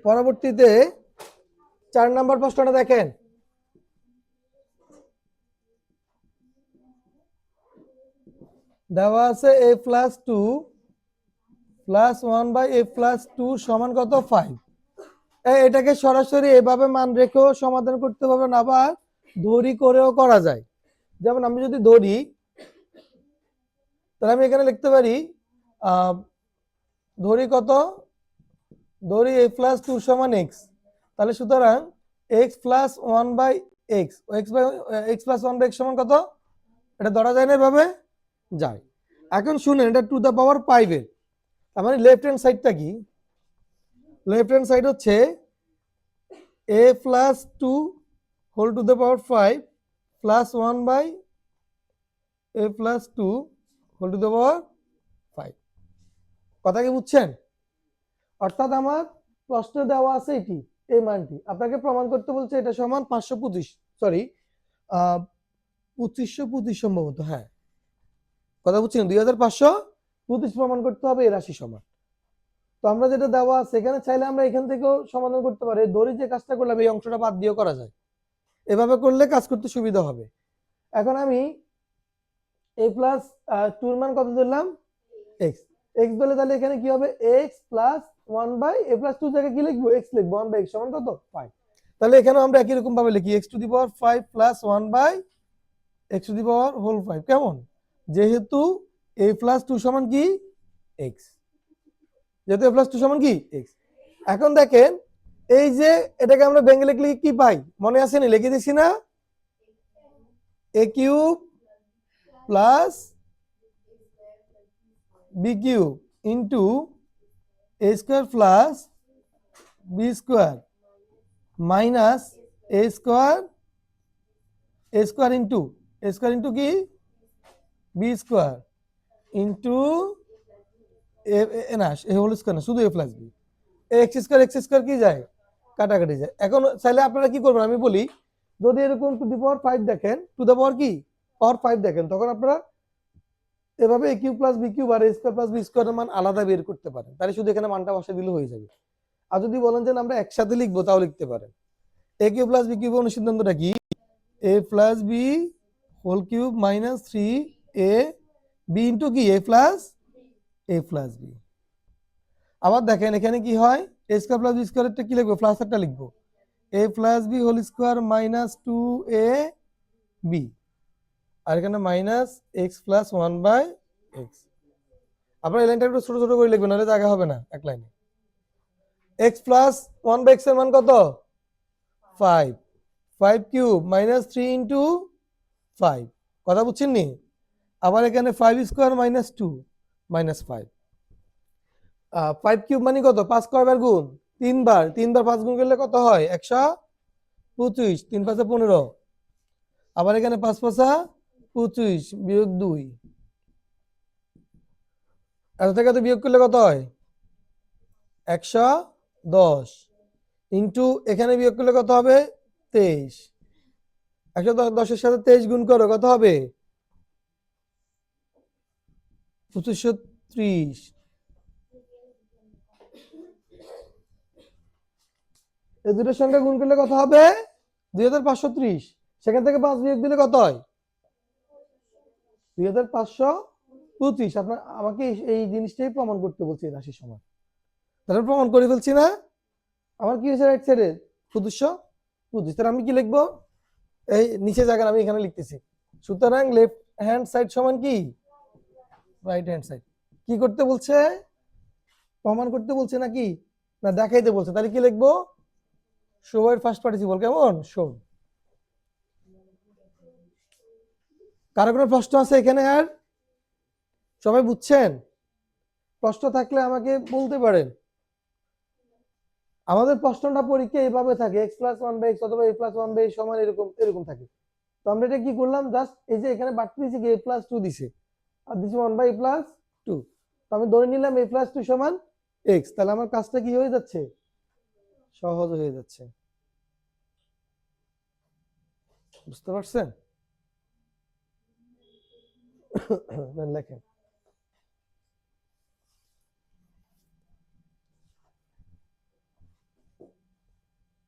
পরবর্তীতে 4 নম্বর প্রশ্নটা দেখেন। দেওয়া আছে a প্লাস 2 প্লাস 1/a+2 সমান কত 5। এটাকে সরাসরি এভাবে মান রেখেও সমাধান করতে পারবে না, আবার ধরি করেও করা যায়। যেমন আমি যদি ধরি, তাহলে আমি এখানে লিখতে পারি ধরি কত, ধরি a+2 সমান x, তাহলে সুতরাং x plus 1/x, x plus 1/x সমান কত, এটা ধরা যায় না, এভাবে যায়। এখন শুনেন, এটা টু দ্য পাওয়ার 5 এর, তার মানে লেফট হ্যান্ড সাইডটা কি, লেফট হ্যান্ড সাইড হচ্ছে a+2 whole to the power 5 plus 1/a+2 whole to the power 5। কথা কি বুঝছেন? অর্থাৎ আমার প্রশ্নে দেওয়া আছে এটি, এই মানটি আপনাকে প্রমাণ করতে বলছে এটা সমান 525, সরি 2525 সম্ভবত, হ্যাঁ কথা বুঝছেন, 2525 প্রমাণ করতে হবে এই রাশি সমান। তো আমরা যেটা দেওয়া আছে এখানে, চাইলে আমরা এখান থেকেও সমাধান করতে পারি। ধরি যে কাজটা করলাম এই অংশটা বাদ দিয়েও করা যায়, এভাবে করলে কাজ করতে সুবিধা হবে। এখন আমি a+2 এর মান কত ধরলাম, x, x ধরলে তাহলে এখানে কি হবে, x প্লাস 1/a+2 জায়গায় কি লিখবো, x লিখবো, 1/x সমান কত 5। তাহলে এখানে আমরা একই রকম ভাবে লিখি x to the power 5 plus 1/x to the power whole 5। কেমন, যেহেতু a+2 সমান কি x, যেহেতু a+2 সমান কি x। এখন দেখেন এই যে এটাকে আমরা ভেঙে লিখলে কি পাই, মনে আছে নি, লিখে দিছি না, a cube plus B cube into a square plus b square minus a square into কি বি স্কোয়ার ইন্টু না এ হোল স্কোয়ার না, শুধু a plus b, x square কি যায়, কাটাকাটি যায়। এখন চাইলে আপনারা কি করবেন আমি বলি, যদি এরকম টু দি পাওয়ার 5 দেখেন, টু দ্য পাওয়ার কি পাওয়ার 5 দেখেন, তখন আপনারা এভাবে a cube plus B cube আর a স্কোয়ার প্লাস বি স্কোয়ারের মান আলাদা বের করতে পারেন, তাহলে শুধু এখানে মানটা বসে দিলে হয়ে যাবে। আর যদি বলেন যে আমরা একসাথে লিখবো, তাও লিখতে পারেন। a cube plus B cube অনুসিদ্ধান্তটা কি, a plus B whole cube minus 3a B into কি a প্লাস বি। আবার দেখেন এখানে কি হয়, a স্কোয়ার প্লাস বি স্কোয়ারটা কি লিখবো, প্লাস একটা লিখবো, a plus B whole square minus 2a B, আর এখানে মাইনাস এক্স প্লাস 1/x। আপনার এই লাইনটা একটু ছোট ছোট করে লিখবেন, নাহলে জায়গা হবে না এক লাইনে। এক্স প্লাস 1/x এর মান কত 5, 5 কিউব মাইনাস 3 ইন্টু 5, কথা বুঝছেন নি। আবার এখানে 5 স্কোয়ার মাইনাস 2 মাইনাস 5, 5 কিউব মানে কত, 5 কয়বার গুণ, 3 বার, 3 বার 5 গুণ করলে কত হয় 125, 3 5 15। আবার এখানে 5 5 25 বিয়োগ 2, এত থেকে তো বিয়োগ করলে কত হয় 110 ইন্টু এখানে বিয়োগ করলে কত হবে 23, 110 এর সাথে 23 গুণ করো, কত হবে 2530। এই দুটোর সংখ্যা গুণ করলে কত হবে 2530, সেখান থেকে 5 বিয়োগ দিলে কত হয় 2525। আপনার আমাকে এই জিনিসটাই প্রমাণ করতে বলছে রাশি সমান, তাহলে প্রমাণ করে ফেলছি না। আমার কি হয়েছে, রাইট সাইডে 2525, তাহলে আমি কি লিখবো, এই নিচে জায়গা আমি এখানে লিখতেছি। সুতরাং লেফট হ্যান্ড সাইড সমান কি রাইট হ্যান্ড সাইড। কি করতে বলছে, প্রমাণ করতে বলছে নাকি না দেখাইতে বলছে, তাহলে কি লিখবো, শো এর ফার্স্ট পার্টিসিপল, কেমন শো। কারো কোনো প্রশ্ন আছে এখানে, আর সবাই বুঝছেন, প্রশ্ন থাকলে আমাকে বলতে পারেন। আমাদের প্রশ্নটা পরীক্ষা এইভাবে থাকে, x প্লাস 1/x অথবা a প্লাস 1/a সমান এরকম থাকে। তো আমরা এটা কি করলাম, জাস্ট এই যে এখানে বাড়তি দিয়েছি a+2 দিছে, আর দিছি 1/a+2, তো আমি ধরে নিলাম a+2 সমান x, তাহলে আমার কাজটা কি হয়ে যাচ্ছে, সহজ হয়ে যাচ্ছে। বুঝতে পারছেন? নেন লেখেন